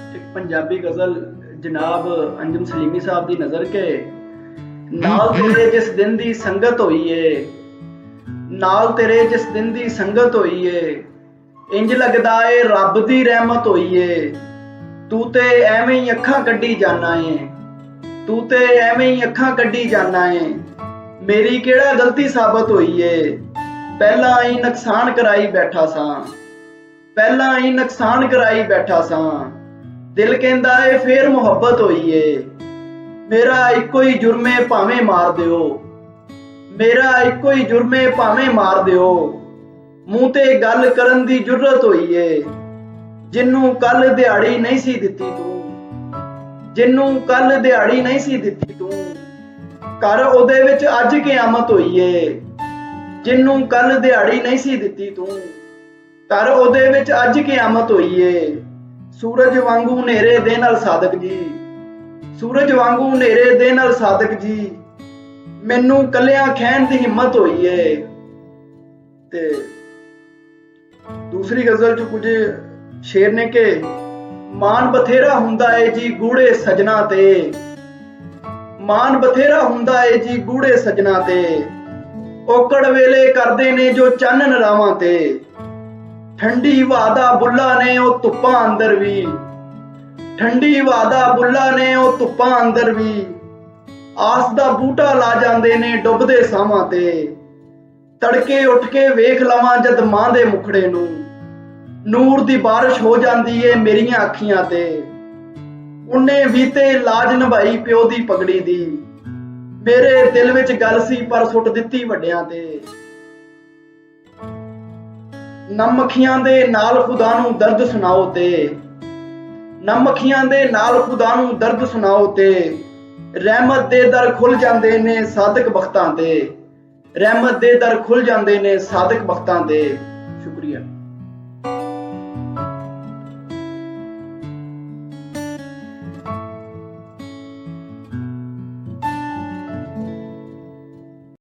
एक पंजाबी गजल जनाब अंजुम सलीमी साहब की नजर के नाल तेरे जिस दिन दी संगत होई है, नाल तेरे जिस दिन दी संगत होई है, इंज लगदा ए रब दी रहमत होई है। तू ते एवें ही अखां कड्डी जाना है, तू ते एवें ही अखां कड्डी जाना है। मेरी केड़ा गलती साबित होई है, पहला ही नुकसान कराई बैठा सां, पहला ही नुकसान कराई बैठा सां। दिल कहंदा ए फेर मुहब्बत होई है। मेरा इक्को ही जुर्मे भावें मार दिओ, मेरा इक्को ही जुर्मे भावें मार दिओ। मूंह ते गल करन दी जुर्रत होई है, जिन्नू कल दिहाड़ी नहीं सी दित्ती तू, जिन्नू कल दिहाड़ी नहीं सी दित्ती तू। कर ओदे विच अज क़यामत होई है, जिन्नू कल दिहाड़ी नहीं सी दित्ती तू। कर ओदे विच अज क़यामत होई है। सूरज वांगू नेरे दे नाल सादक जी, सूरज वांगू नेरे दे नाल सादक जी। मैनू कलियां खैन दी हिम्मत होई है। ते दूसरी गजल च कुछ शेर ने के मान बथेरा हुंदा है जी गूढ़े सजना ते, मान बथेरा हुंदा है जी गूढ़े सजना ते। औकड़ वेले करदे ने जो चानन रावां ते, ठंडी हवा दा बुल्ला ने ओ धुप्पां अंदर भी, ठंडी हवा दा बुल्ला ने ओ धुप्पां अंदर भी। आस दा बूटा ला जांदे ने डुबदे सावां ते, तड़के उठ के वेख लवां जद मां दे मुखड़े नूं, नूर दी बारिश हो जांदी ए मेरियां अखियां ते। उन्ने भी ते लाज निभाई प्यो दी पगड़ी दी, मेरे दिल विच गल सी पर सुट दित्ती वड्डियां ते। नम अखियां दे नाल खुदा नूं दर्द सुनाओ ते, नम अखियां दे नाल खुदा नूं दर्द सुनाओ ते। रहमत दे दर खुल जांदे ने सादिक बख्तां ते, रहमत दे दर खुल जांदे ने सादिक बख्तां ते। शुक्रिया।